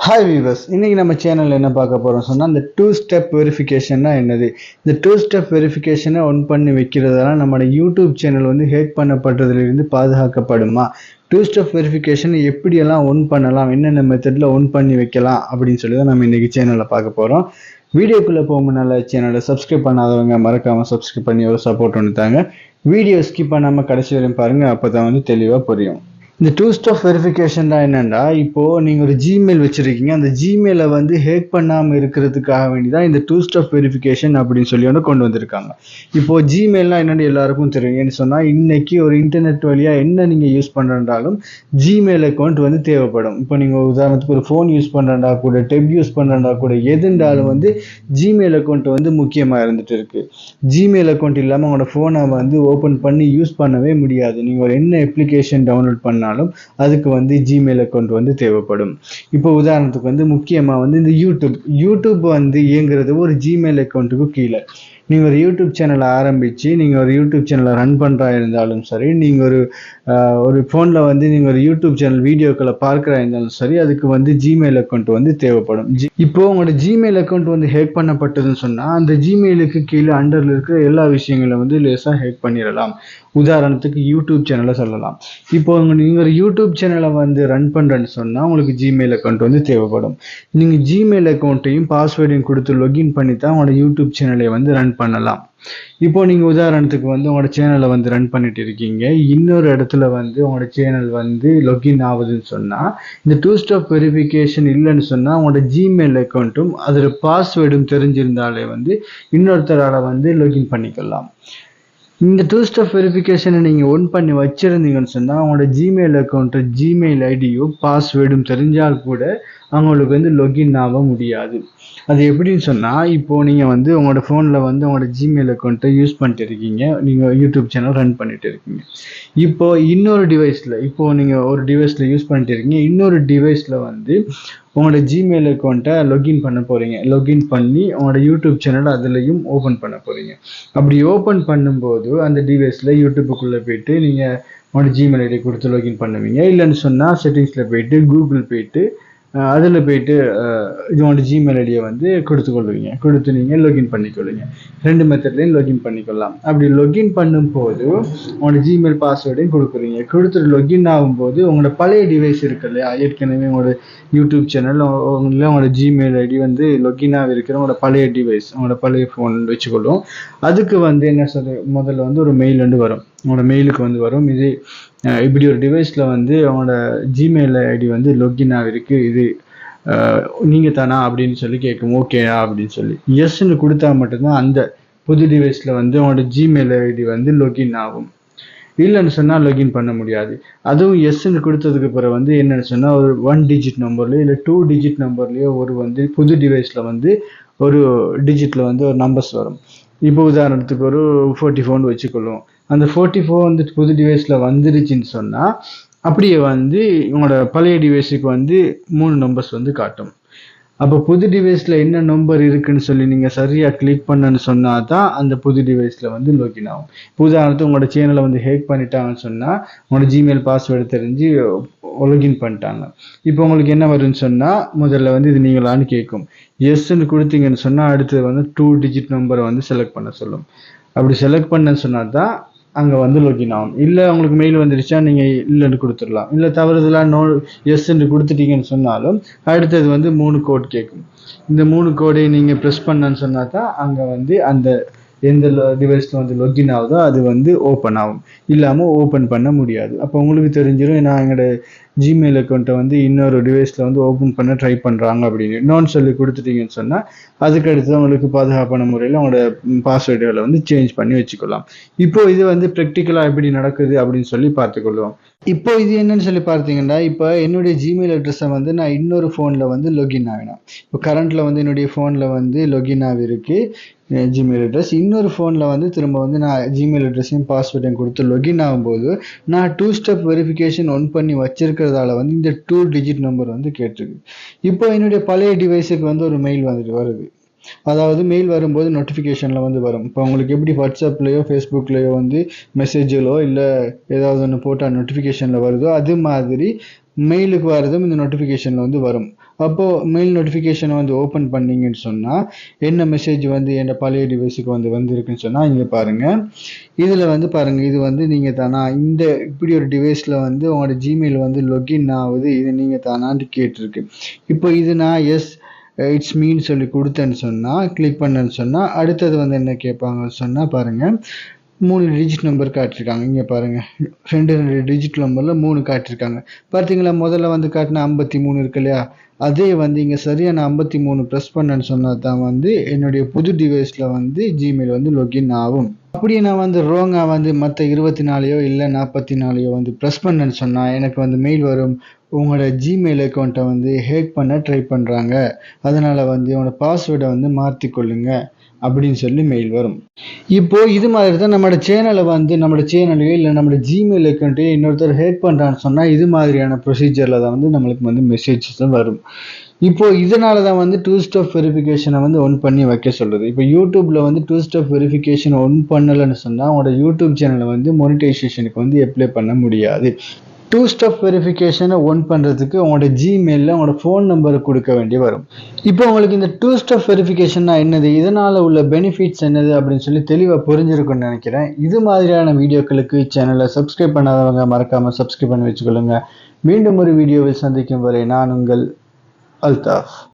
Hi viewers, இன்னைக்கு நம்ம சேனல்ல என்ன பார்க்க போறோம் சொன்னா இந்த டூ ஸ்டெப் வெரிஃபிகேஷன்னா என்னது. இந்த டூ ஸ்டெப் வெரிஃபிகேஷனை ஒன் பண்ணி வைக்கிறதால நம்மளோட யூடியூப் சேனல் வந்து ஹேக் பண்ணப்படுறதுலேருந்து பாதுகாக்கப்படுமா, டூ ஸ்டெப் வெரிஃபிகேஷன் எப்படியெல்லாம் ஒன் பண்ணலாம், என்னென்ன மெத்தட்ல ஒன் பண்ணி வைக்கலாம் அப்படின்னு சொல்லி தான் நம்ம இன்னைக்கு சேனல்ல பார்க்க போறோம். வீடியோக்குள்ள போக முன்னால சேனலை சப்ஸ்கிரைப் பண்ணாதவங்க மறக்காம சப்ஸ்கிரைப் பண்ணி ஒரு சப்போர்ட் ஒன்றுத்தாங்க. வீடியோ ஸ்கிப் பண்ணாம கடைசி வரையும் பாருங்க, அப்பதான் வந்து தெளிவா புரியும். இந்த டூ ஸ்டெப் வெரிஃபிகேஷன் தான் என்னன்னா, இப்போ நீங்க ஒரு ஜிமெயில் வச்சிருக்கீங்க, அந்த ஜிமெயிலை வந்து ஹேக் பண்ணாம இருக்கிறதுக்காக வேண்டிதான் இந்த டூ ஸ்டெப் வெரிஃபிகேஷன் அப்படின்னு சொல்லி ஒன்று கொண்டு வந்திருக்காங்க. இப்போ ஜிமெயில்னா என்னன்னு எல்லாருக்கும் தெரியும். ஏன்னு சொன்னா இன்னைக்கு ஒரு இன்டர்நெட் வழியா என்ன நீங்க யூஸ் பண்றதாலும் ஜிமெயில் அக்கௌண்ட் வந்து தேவைப்படும். இப்போ நீங்க உதாரணத்துக்கு ஒரு ஃபோன் யூஸ் பண்றா கூட, டெப் யூஸ் பண்றா கூட, எதுண்டாலும் வந்து ஜிமெயில் அக்கௌண்ட் வந்து முக்கியமா இருந்துட்டு இருக்கு. ஜிமெயில் அக்கௌண்ட் இல்லாம உங்களோட போனை வந்து ஓபன் பண்ணி யூஸ் பண்ணவே முடியாது. நீங்க ஒரு என்ன அப்ளிகேஷன் டவுன்லோட் பண்ண அதுக்கு வந்து ஜிமெயில் அக்கௌண்ட் வந்து தேவைப்படும். இப்போ உதாரணத்துக்கு வந்து முக்கியமா வந்து இந்த யூடியூப் வந்து இயங்குறது ஒரு ஜிமெயில் அக்கௌண்ட்டுக்கு கீழே. நீங்க ஒரு யூடியூப் சேனலை ஆரம்பிச்சு நீங்க ஒரு யூடியூப் சேனலை ரன் பண்றா இருந்தாலும் சரி, நீங்க ஒரு போன்ல வந்து நீங்க ஒரு யூடியூப் சேனல் வீடியோக்களை பார்க்கறா இருந்தாலும் சரி, அதுக்கு வந்து ஜிமெயில் அக்கௌண்ட் வந்து தேவைப்படும். இப்போ உங்களோட ஜிமெயில் அக்கௌண்ட் வந்து ஹேக் பண்ணப்பட்டதுன்னு சொன்னா அந்த ஜிமெயிலுக்கு கீழே அண்டர்ல இருக்கிற எல்லா விஷயங்களும் வந்து லேசா ஹேக் பண்ணிடலாம். உதாரணத்துக்கு யூடியூப் சேனலை சொல்லலாம். இப்போ நீங்க ஒரு யூடியூப் சேனலை வந்து ரன் பண்றேன்னு சொன்னா உங்களுக்கு ஜிமெயில் அக்கௌண்ட் வந்து தேவைப்படும். நீங்க ஜிமெயில் அக்கௌண்ட்டையும் பாஸ்வேர்டையும் கொடுத்து லொகின் பண்ணி தான் உங்களோட யூடியூப் சேனலை வந்து ரன் பண்ணலாம். இப்போ நீங்க உதாரணத்துக்கு வந்து உங்களோட சேனலை வந்து ரன் பண்ணிட்டு இருக்கீங்க, இன்னொரு இடத்துல வந்து உங்களோட சேனல் வந்து லொகின் ஆகுதுன்னு சொன்னா, இந்த டூ ஸ்டெப் வெரிஃபிகேஷன் இல்லைன்னு சொன்னா உங்களோட ஜிமெயில் அக்கௌண்ட்டும் அதோட பாஸ்வேர்டும் தெரிஞ்சிருந்தாலே வந்து இன்னொருத்தரால வந்து லொகின் பண்ணிக்கலாம். இந்த டூ ஸ்டெப் வெரிஃபிகேஷனை நீங்கள் ஒன் பண்ணி வச்சுருந்தீங்கன்னு சொன்னால் உங்களோட ஜிமெயில் அக்கௌண்ட்டு ஜிமெயில் ஐடியும் பாஸ்வேர்டும் தெரிஞ்சால் கூட அவங்களுக்கு வந்து லொகின் ஆக முடியாது. அது எப்படின்னு சொன்னால், இப்போது நீங்கள் வந்து உங்களோட ஃபோனில் வந்து உங்களோட ஜிமெயில் அக்கௌண்ட்டை யூஸ் பண்ணிட்டு இருக்கீங்க, நீங்கள் யூடியூப் சேனல் ரன் பண்ணிட்டு இருக்கீங்க. இப்போது இன்னொரு டிவைஸில், இப்போது நீங்கள் ஒரு டிவைஸில் யூஸ் பண்ணிட்டு இருக்கீங்க, இன்னொரு டிவைஸில் வந்து உங்களோட ஜிமெயில் அக்கௌண்ட்டை லொகின் பண்ண போகிறீங்க. லொகின் பண்ணி உங்களோட யூடியூப் சேனலை அதுலேயும் ஓப்பன் பண்ண போகிறீங்க. அப்படி ஓப்பன் பண்ணும்போது அந்த டிவைஸில் யூடியூப்புக்குள்ளே போயிட்டு நீங்கள் உங்களோட ஜிமெயில் ஐடி கொடுத்து லொகின் பண்ணுவீங்க. இல்லைன்னு சொன்னால் செட்டிங்ஸில் போயிட்டு கூகுள் போயிட்டு அதில் போயிட்டு இதோட ஜிமெயில் ஐடியை வந்து கொடுத்து நீங்கள் லொகின் பண்ணிக்கொள்ளுங்க. ரெண்டு மெத்தட்லையும் லொகின் பண்ணிக்கொள்ளலாம். அப்படி லொகின் பண்ணும்போது உங்களோட ஜிமெயில் பாஸ்வேர்டையும் கொடுத்துட்டு லொகின் ஆகும்போது உங்களோட பழைய டிவைஸ் இருக்கு இல்லையா, ஏற்கனவே உங்களோட யூடியூப் சேனல் உங்களோட ஜிமெயில் ஐடி வந்து லொகினாக இருக்கிற உங்களோட பழைய டிவைஸ், உங்களோட பழைய ஃபோன் வச்சுக்கொள்ளும். அதுக்கு வந்து என்ன முதல்ல வந்து ஒரு மெயில் வந்து வரும், உங்களோட மெயிலுக்கு வந்து வரும். இது இப்படி ஒரு டிவைஸில் வந்து அவங்களோட ஜிமெயில் ஐடி வந்து லொகின் ஆகிருக்கு, இது நீங்கள் தானா அப்படின்னு சொல்லி கேட்கும். ஓகேயா அப்படின்னு சொல்லி எஸ்ன்னு கொடுத்தா மட்டும்தான் அந்த புது டிவைஸில் வந்து அவங்களோட ஜிமெயில் ஐடி வந்து லொகின் ஆகும். இல்லைன்னு சொன்னால் லொகின் பண்ண முடியாது. அதுவும் எஸ்ன்னு கொடுத்ததுக்கு பிறகு வந்து என்னன்னு சொன்னால் ஒரு 1 டிஜிட் நம்பர்லையோ இல்லை 2 டிஜிட் நம்பர்லையோ ஒரு வந்து புது டிவைஸில் வந்து ஒரு டிஜிட்டில் வந்து ஒரு நம்பர்ஸ் வரும். இப்போ உதாரணத்துக்கு ஒரு 44 வச்சுக்கொள்ளும். அந்த 44 வந்து புது டிவைஸில் வந்துருச்சுன்னு சொன்னால் அப்படியே வந்து உங்களோட பழைய டிவைஸுக்கு வந்து 3 நம்பர்ஸ் வந்து காட்டும். அப்போ புது டிவைஸில் என்ன நம்பர் இருக்குன்னு சொல்லி நீங்கள் சரியாக கிளிக் பண்ணன்னு சொன்னால் தான் அந்த புது டிவைஸில் வந்து லொகின் ஆகும். உதாரணத்துக்கு உங்களோட சேனலை வந்து ஹேக் பண்ணிட்டாங்கன்னு சொன்னால் உங்களோட ஜிமெயில் பாஸ்வேர்டு தெரிஞ்சு லொகின் பண்ணிட்டாங்க. இப்போ உங்களுக்கு என்ன வரும்னு சொன்னால் முதல்ல வந்து இது நீங்களான்னு கேட்கும். எஸ்ன்னு கொடுத்தீங்கன்னு சொன்னால் அடுத்தது வந்து 2 டிஜிட் நம்பரை வந்து செலக்ட் பண்ண சொல்லும். அப்படி செலக்ட் பண்ணன்னு சொன்னால் தான் அங்கே வந்து லொகின் ஆகும். இல்லை உங்களுக்கு மெயில் வந்துருச்சா நீங்கள் இல்லைன்னு கொடுத்துடலாம். இல்லை தவறுதலாக எஸ்ன்னு கொடுத்துட்டீங்கன்னு சொன்னாலும் அடுத்தது வந்து 3 கோட் கேட்கும். இந்த 3 கோடை நீங்கள் ப்ரெஸ் பண்ணன்னு சொன்னால் தான் அங்கே வந்து அந்த எந்த டிவைஸில் வந்து லொகின் ஆகுதோ அது வந்து ஓப்பன் ஆகும். இல்லாமல் ஓப்பன் பண்ண முடியாது. அப்போ உங்களுக்கு தெரிஞ்சிடும் நான் எங்களோட ஜிமெயில் அக்கௌண்ட்டை வந்து இன்னொரு டிவைஸில் வந்து ஓப்பன் பண்ண ட்ரை பண்ணுறாங்க அப்படின்னு இன்னொன்று சொல்லி கொடுத்துட்டீங்கன்னு சொன்னால் அதுக்கு அடுத்து உங்களுக்கு பாதுகாப்பான முறையில் உங்களோட பாஸ்வேர்டுகளை வந்து சேஞ்ச் பண்ணி வச்சுக்கலாம். இப்போ இது வந்து ப்ராக்டிக்கலாக எப்படி நடக்குது அப்படின்னு சொல்லி பார்த்துக்கொள்வோம். இப்போ இது என்னன்னு சொல்லி பார்த்தீங்கன்னா, இப்போ என்னுடைய ஜிமெயில் அட்ரஸை வந்து நான் இன்னொரு ஃபோனில் வந்து லொகின் ஆகினேன். இப்போ கரண்ட்டில் வந்து என்னுடைய ஃபோனில் வந்து லொகின் ஆகிருக்கு ஜிமெயில் அட்ரஸ். இன்னொரு ஃபோனில் வந்து திரும்ப வந்து நான் ஜிமெயில் அட்ரஸையும் பாஸ்வேர்டையும் கொடுத்து லொகின் ஆகும்போது நான் 2 ஸ்டெப் வெரிஃபிகேஷன் ஒன் பண்ணி வச்சிருக்கிறதால வந்து இந்த 2 டிஜிட் நம்பர் வந்து கேட்டிருக்கு. இப்போ என்னுடைய பழைய டிவைஸுக்கு வந்து ஒரு மெயில் வருது. அதாவது மெயில் வரும்போது நோட்டிஃபிகேஷனில் வந்து வரும். இப்போ உங்களுக்கு எப்படி வாட்ஸ்அப்லேயோ ஃபேஸ்புக்லேயோ வந்து மெசேஜிலோ இல்லை ஏதாவது ஒன்று போட்டால் நோட்டிஃபிகேஷனில் வருதோ அது மாதிரி மெயிலுக்கு வரதும் இந்த நோட்டிஃபிகேஷனில் வந்து வரும். அப்போது மெயில் நோட்டிஃபிகேஷனை வந்து ஓப்பன் பண்ணிங்கன்னு சொன்னால் என்ன மெசேஜ் வந்து என் பழைய டிவைஸுக்கு வந்திருக்குன்னு சொன்னால் இங்கே பாருங்கள். இதில் வந்து பாருங்கள், இது வந்து நீங்கள் தானா இந்த இப்படி ஒரு டிவைஸில் வந்து உங்களோட ஜிமெயில் வந்து லொகின் ஆகுது, இது நீங்கள் தானான்னு கேட்டிருக்கு. இப்போ இது நான் எஸ் இட்ஸ் மீன்னு சொல்லி கொடுத்தேன்னு சொன்னால், கிளிக் பண்ணேன்னு சொன்னால் அடுத்தது வந்து என்ன கேட்பாங்க சொன்னால் பாருங்கள், 3 டிஜிட் நம்பர் காட்டியிருக்காங்க. இங்கே பாருங்கள், 2 டிஜிட் நம்பரில் 3 காட்டியிருக்காங்க. பார்த்தீங்களா, முதல்ல வந்து காட்டின 53 இருக்கு இல்லையா, அதே வந்து இங்கே சரியான 53 ப்ரெஸ் பண்ணேன்னு சொன்னால் தான் வந்து என்னுடைய புது டிவைஸில் வந்து ஜிமெயில் வந்து லொகின் ஆகும். அப்படியே நான் வந்து ரோங்காக வந்து மற்ற 24 இல்லை 44 வந்து ப்ரெஸ் பண்ணேன்னு சொன்னால் எனக்கு வந்து மெயில் வரும், உங்களோட ஜிமெயில் அக்கௌண்ட்டை வந்து ஹேக் பண்ண ட்ரை பண்ணுறாங்க, அதனால் வந்து உங்களோட பாஸ்வேர்டை வந்து மாற்றிக்கொள்ளுங்க அப்படின்னு சொல்லி மெயில் வரும். இப்போ இது மாதிரி தான் நம்மளோட சேனலை வந்து நம்மளோட சேனலையோ இல்லை நம்மளோட ஜிமெயில் அக்கௌண்ட்டையோ இன்னொருத்தர் ஹேக் பண்ணுறான்னு சொன்னால் இது மாதிரியான ப்ரொசீஜரில் தான் வந்து நம்மளுக்கு வந்து மெசேஜஸ் வரும். இப்போ இதனால தான் வந்து 2 ஸ்டெப் வெரிஃபிகேஷனை வந்து ஒன் பண்ணி வைக்க சொல்லுது. இப்போ யூடியூப்ல வந்து 2 ஸ்டெப் வெரிஃபிகேஷன் ஒன் பண்ணலைன்னு சொன்னால் உங்களோட யூடியூப் சேனலை வந்து மோனிடைசேஷனுக்கு வந்து அப்ளை பண்ண முடியாது. 2 ஸ்டெப் வெரிஃபிகேஷனை ஒன் பண்ணுறதுக்கு உங்களோட ஜிமெயிலில் உங்களோட ஃபோன் நம்பரை கொடுக்க வேண்டி வரும். இப்போ உங்களுக்கு இந்த 2 ஸ்டெப் வெரிஃபிகேஷன்னா என்னது, இதனால் உள்ள பெனிஃபிட்ஸ் என்னது அப்படின்னு சொல்லி தெளிவாக புரிஞ்சிருக்குன்னு நினைக்கிறேன். இது மாதிரியான வீடியோக்களுக்கு சேனலை சப்ஸ்கிரைப் பண்ணாதவங்க மறக்காமல் சப்ஸ்கிரைப் பண்ணி வச்சுக்கொள்ளுங்க. மீண்டும் ஒரு வீடியோவில் சந்திக்கும் வரை நான் உங்கள் அல்தாஃப்.